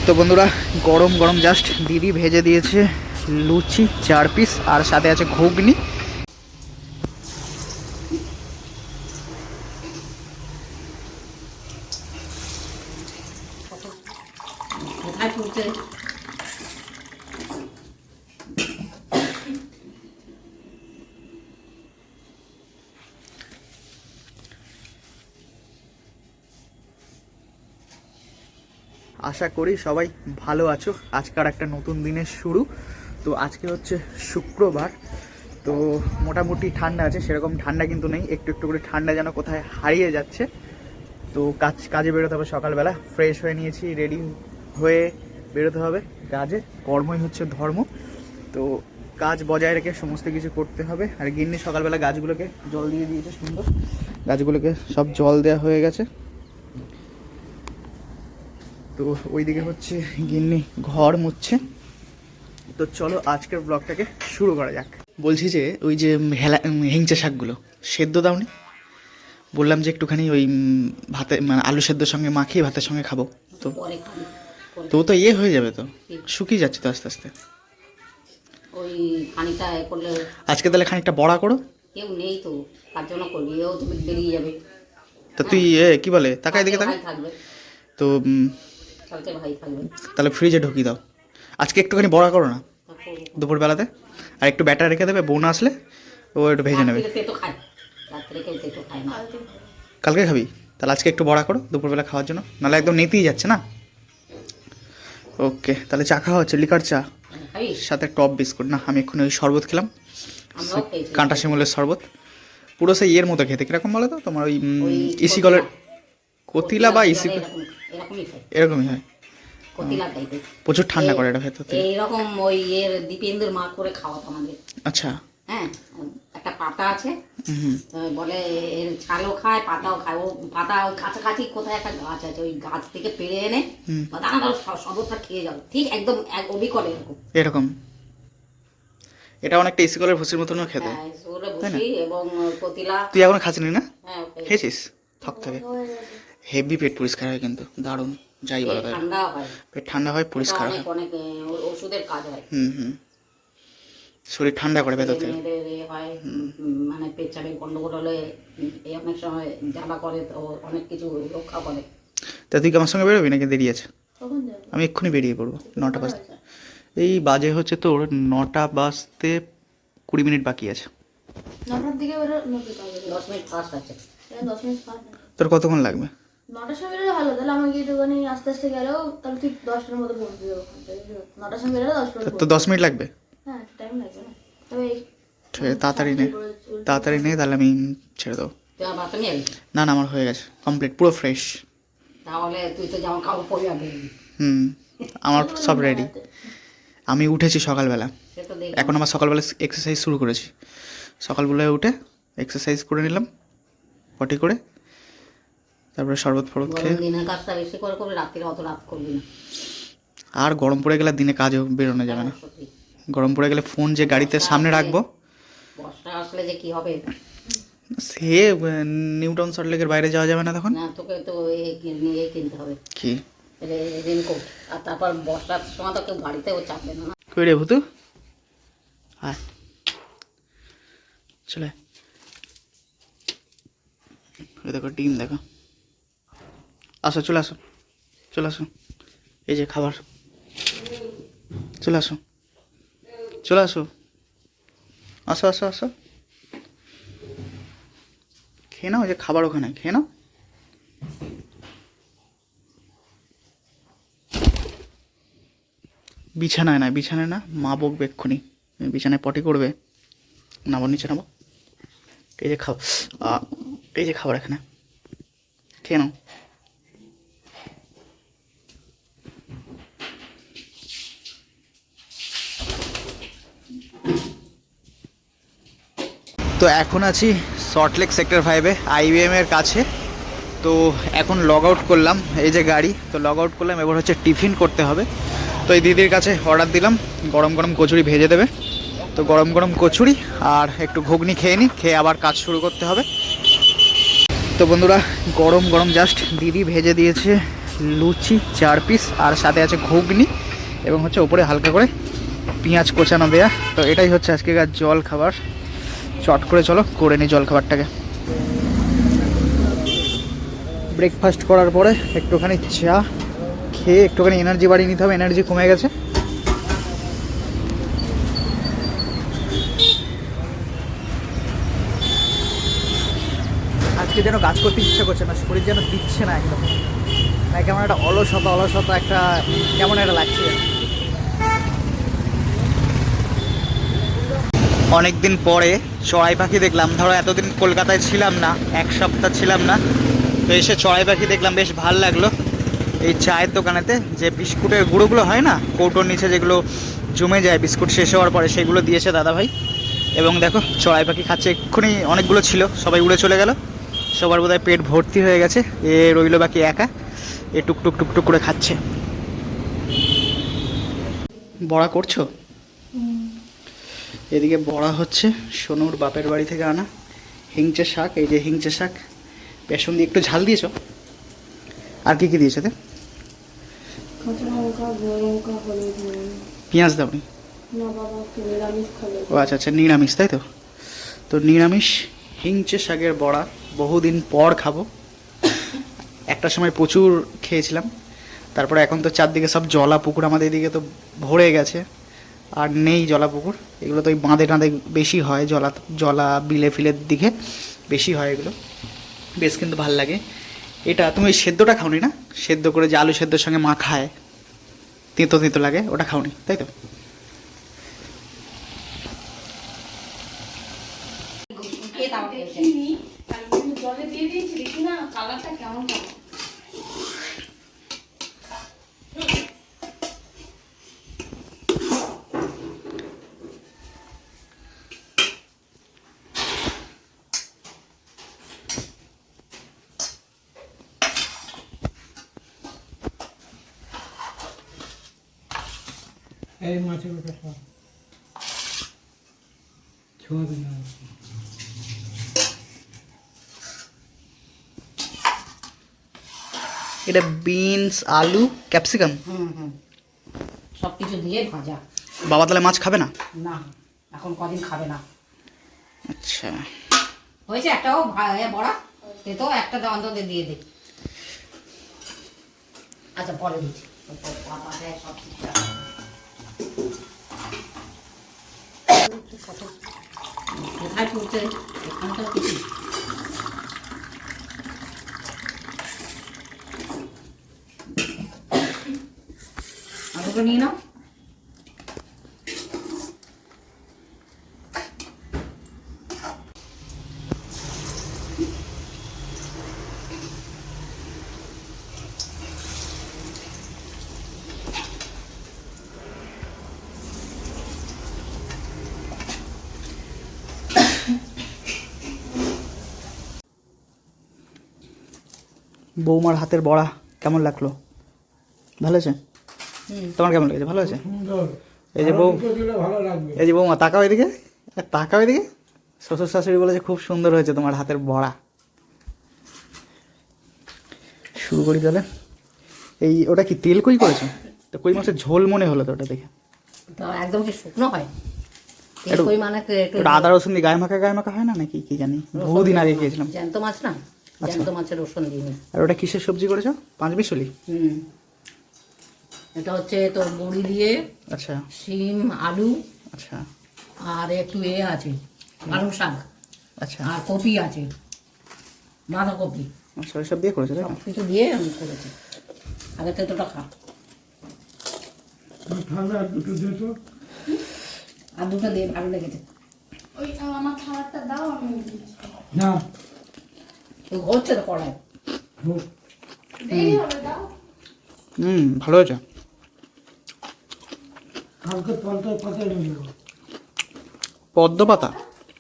তো বন্ধুরা গরম গরম জাস্ট দিদি ভেজে দিয়েছে লুচি 4 পিস আর সাথে আছে ঘুগনি। আশা করি সবাই ভালো আছো। আজকের একটা নতুন দিনের শুরু। তো আজকে হচ্ছে শুক্রবার। তো মোটামুটি ঠান্ডা আছে, সেরকম ঠান্ডা কিন্তু নেই, একটু একটু করে ঠান্ডা যেন কোথায় হারিয়ে যাচ্ছে। তো কাজে বেরোতে হবে সকালবেলা, ফ্রেশ হয়ে নিয়েছি, রেডি হয়ে বেরোতে হবে কাজে। কর্মই হচ্ছে ধর্ম। তো কাজ বজায় রেখে সমস্ত কিছু করতে হবে। আর গিন্নি সকালবেলা গাছগুলোকে জল দিয়ে দিয়েছে, সুন্দর গাছগুলোকে সব জল দেওয়া হয়ে গেছে। তো ওইদিকে হচ্ছে গিন্নি ঘর মুছছে। তো চলো আজকের ব্লগটাকে শুরু করা যাক। বলছি যে ওই যে হিংচে শাকগুলো সেদ্ধ দাওনি, বললাম যে একটুখানি ওই ভাতে মানে আলু সেদ্ধর সঙ্গে মাখিয়ে ভাতের সঙ্গে খাবো। তো তো তো ইয়ে হয়ে যাবে, তো শুকিয়ে যাচ্ছে তো আস্তে আস্তে। ওই খানিকটা করলে আজকে তাহলে খানিকটা বড়া করো। কেউ নেই তো, তার জন্য করবি, এও তো বেরিয়ে যাবে। তা তুই কি বলে তাকাই দিকে তাকাই থাকবে তো কালকে ভাই থাকবে, তাহলে ফ্রিজে ঢুকিয়ে দাও। আজকে একটুখানি বড়া করো না দুপুরবেলাতে, আর একটু ব্যাটার রেখে দেবে, বোন আসলে ও একটু ভেজে নেবে। তেতো খায়, রাত্রে কেউ তেতো খায় না। কালকে খাবি? তাহলে আজকে একটু বড়া করো দুপুরবেলা খাওয়ার জন্য, নাহলে একদম নেতেই যাচ্ছে না। ওকে, তাহলে চা খাওয়া হচ্ছে, লিকার চা সাথে টপ বিস্কুট। না, আমি এক্ষুনি ওই শরবত খেলাম, কাঁটা শিমুলের শরবত। পুরো সেই ইয়ের মতো খেতে, কিরকম বলো তো তোমার ওই ইসি কলের কতিলা বা ইসি এরকমই হয়, প্রচুর ঠান্ডা করে এটা ভেতর থেকে। এইরকম ওই এর দীপেন্দুর মা করে খাওয়াতো আমাদের। আচ্ছা, হ্যাঁ, একটা পাতা আছে, বলে এর ছালও খায় পাতাও খায়। ও পাতা ওই কাছাকাছি কোথায় একটা গাছ আছে, ওই গাছ থেকে পেড়ে এনে দানা শরবতটা খেয়ে যাও, ঠিক একদম অবিকল এরকম এরকম। এটা অনেকটা ইসি কলের ভুসির মতনও খেতে, এবং কতিলা। তুই এখন খাচ্ছিস না? হ্যাঁ, খেয়েছিস? থক থেকে হেভি পেট পরিষ্কার হয় কিন্তু, দারুণ। যাই বলো, ঠান্ডা হয়, পেট ঠান্ডা হয়, পরিষ্কার হয়, অনেক ওষুধের কাজ হয়। শরীর ঠান্ডা করে ভেতর থেকে। হয় মানে পেচ্ছাপের গন্ডগোল হলে অনেক সময় জ্বালা করে, তো অনেক কিছু রক্ষা করে। তা তুই আমার সঙ্গে বেরোবি নাকি দেরি আছে? আমি এক্ষুনি বেরিয়ে পড়বো, 9টা বাজতে। এই বাজে হচ্ছে তোর 9টা বাজতে 20 মিনিট বাকি আছে। 9টার দিকে বেরো, 10 মিনিট ফাস্ট আছে। 10 মিনিট ফাস্ট। তোর কতক্ষণ লাগবে? 9টার সময় বেরোলে ভালো, তাহলে আমাকে একটুখানি আস্তে আস্তে গেলেও তাহলে ঠিক 10টার মধ্যে পৌঁছে যাবো। 9টার সময় বেরোলে 10 মিনিট। তো 10 মিনিট লাগবে? হ্যাঁ, টাইম লাগবে না, তবে ঠিক আছে, তাড়াতাড়ি নে, তাহলে আমি ছেড়ে দেবো। না না, আমার হয়ে গেছে কমপ্লিট, পুরো ফ্রেশ। তাহলে তুই তো জামা কাপড় পরে যাবি। আমার সব রেডি। আমি উঠেছি সকালবেলা, এখন আমার সকালবেলা এক্সারসাইজ শুরু করেছি। সকালবেলায় উঠে এক্সারসাইজ করে নিলাম পটি করে, তারপরে শরবত ফরবত খেয়ে। দিনের কাজটা বেশি করে করবি, রাত্রিরে অত রাত করবি না। আর গরম পড়ে গেলে দিনে কাজও বেরোনো যাবে না। গরম পড়ে গেলে ফোন যে গাড়িতে সামনে রাখবো, বর্ষা আসলে যে কি হবে, সে নিউটাউন সল্টলেকের বাইরে যাওয়া যাবে না তখন। না, তোকে তো কিনতে হবে। কি? রেনকোট। আর তারপর বর্ষার সময় তো কেউ গাড়িতেও চাপবে না। কই রে ভুতু, আয় চলে। ওই দেখো ডিম, দেখো। আসো, চলে আসো, চলে আসো। এই যে খাবার, চলে আসো, চলে আসো, আসো আসো আসো, খেয়ে নাও। যে খাবার ওখানে খেয়ে নাও। বিছানায় না, বিছানায় না, মা বকবে এক্ষুনি। বিছানায় পটি করবে, নামো নিচে নামো। এই যে খাও, এই যে খাবার এখানে খেয়ে নাও। তো এখন আছি সল্টলেক সেক্টর 5-এ IBM এর কাছে। তো এখন লগ আউট করলাম, এই যে গাড়ি, তো লগ আউট করলাম। এবার হচ্ছে টিফিন করতে হবে। তো এই দিদির কাছে অর্ডার দিলাম, গরম গরম কচুরি ভেজে দেবে। তো গরম গরম কচুরি আর একটু ঘুগনি খেয়ে নিই, খেয়ে আবার কাজ শুরু করতে হবে। তো বন্ধুরা গরম গরম জাস্ট দিদি ভেজে দিয়েছে লুচি 4 পিস, আর সাথে আছে ঘুগনি, এবং হচ্ছে ওপরে হালকা করে পেঁয়াজ কোচানো দেয়া। তো এটাই হচ্ছে আজকেকার জল খাবার। চট করে চলো করে নিই জল খাবারটাকে। ব্রেকফাস্ট করার পরে একটুখানি চা খেয়ে একটুখানি এনার্জি বাড়িয়ে নিতে হবে, এনার্জি কমে গেছে। আজকে যেন কাজ করতে ইচ্ছা করছে না, শরীর যেন দিচ্ছে না একদম, না কেমন একটা অলসতা অলসতা একটা কেমন একটা লাগছে। অনেক দিন পরে চড়াই পাখি দেখলাম। ধরো এতদিন কলকাতায় ছিলাম না, 1 সপ্তাহ ছিলাম না, তো এসে চড়াই পাখি দেখলাম, বেশ ভালো লাগলো। এই চায়ের দোকানেতে যে বিস্কুটের গুঁড়োগুলো হয় না, কৌটোর নিচে যেগুলো জমে যায় বিস্কুট শেষ হওয়ার পরে, সেগুলো দিয়েছে দাদাভাই। এবং দেখো চড়াই পাখি খাচ্ছে, এক্ষুনি অনেকগুলো ছিল, সবাই উড়ে চলে গেল, সবার বোধহয় পেট ভর্তি হয়ে গেছে, এ রইল বাকি একা, এ টুকটুক টুকটুক করে খাচ্ছে। বড়া করছো? এদিকে বড়া হচ্ছে সোনুর বাপের বাড়ি থেকে আনা হিংচে শাক। এই যে হিংচে শাক, বেসন দিয়ে একটু ঝাল দিয়েছো, আর কি কি দিয়েছো? পেঁয়াজ দাওনি? ও আচ্ছা আচ্ছা, নিরামিষ তাই তো। তো নিরামিষ হিংচে শাকের বড়া বহুদিন পর খাবো। একটা সময় প্রচুর খেয়েছিলাম, তারপরে এখন তো চারদিকে সব জলা পুকুর, আমাদের এদিকে তো ভরে গেছে, আর নেই জলা পুকুর। এগুলো তো ওই বাঁধে টাঁধে বেশি হয়, জলা বিলে ফিলের দিকে বেশি হয় এগুলো। বেশ কিন্তু ভাল লাগে। এটা তুমি ওই সেদ্ধটা খাওনি না? সেদ্ধ করে যে আলু সেদ্ধর সঙ্গে মা খায়, তেঁতো তেঁতো লাগে, ওটা খাওনি তাই তো? জলে দিয়ে দিয়েছি, দেখি না কালারটা কেমন কেমন। এই মাছের ওটা ছোঁয়া দিন না। এটা বিনস, আলু, ক্যাপসিকাম, সব কিছু দিয়ে ভাজা। বাবা তাহলে মাছ খাবে না? না, এখন কদিন খাবে না। আচ্ছা, হয়েছে একটাও বড়া, তো একটা অন্তত দিয়ে দে। আচ্ছা পরে দিচ্ছি। সব কোথায় ফুটছে এখানটা কিছু। আলুটা নিয়ে নাও। বৌমার হাতের বড়া কেমন লাগলো? ভালো আছে? তোমার কেমন লেগেছে? ভালো আছে? সুন্দর। এই যে বউ, ভালো লাগবে। এই যে বৌমা তাকাও এদিকে, তাকাও এদিকে। শ্বশুর শাশুড়ি বলেছে খুব সুন্দর হয়েছে তোমার হাতের বড়া। শুরু করি তাহলে। এই ওটা কি তেল কই করেছো? তো কই মাছের ঝোল মনে হলো তো ওটা দেখে। তো একদম কি শুকনো হয়? একটু- কই মানে একটু ওটা আদা রসুন দিয়ে গায়ে মাখা হয় না নাকি কি জানি, বহুদিন আগে খেয়েছিলাম। জ্যান্ত মাছ না, জ্যান্ত মাছের রসুন দিইনি। আর ওটা কিসের সবজি করেছো? পাঁচমিশালি? এটা হচ্ছে তোর বড়ি দিয়ে, আচ্ছা শিম, আলু, আচ্ছা আর একটু আছে পালং শাক, আচ্ছা আর কপি আছে, বাঁধাকপি, আচ্ছা, ওইসব দিয়ে করেছো তাই সব তো? কিছু দিয়ে আমি করেছি। আগে তেতোটা খা, ঠান্ডা দুটো দিয়েছো? আর দুটো দিয়ে ভালো লেগেছে। ওই আমার খাবারটা দাও, আমি না তো হচ্ছে তো কড়াই। হোক। দেরি হবে, দাও। ভালো হয়েছে। কালকে পলকা পাতা নিয়ে যাবো। পদ্ম পাতা?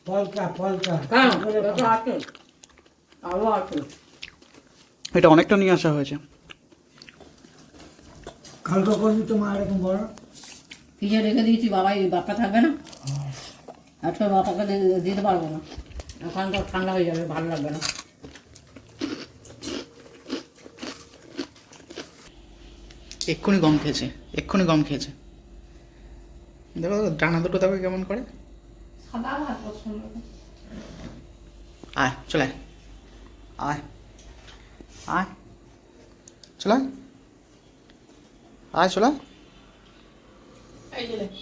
পলকা কেন? এটা আছে, আরও আছে। এটা অনেকটা নিয়ে আসা হয়েছে। কালকে করবি তো মা এরকম বড়। ফ্রিজে রেখে দিয়েছি, বাবাই বাপ্পা থাকবে না, আজকে বাপাকে দিতে পারবো না, এখন তো ঠান্ডা হয়ে যাবে, ভালো লাগবে না। এক্ষুনি গম খেয়েছে, এক্ষুনি গম খেয়েছে। দেখো দেখো, ডানা দুটো দেখো কেমন করে। সাদা ভাত পছন্দ করে। আয় চলে আয়, আয় চলে আয়, চলে এই যে দেখ।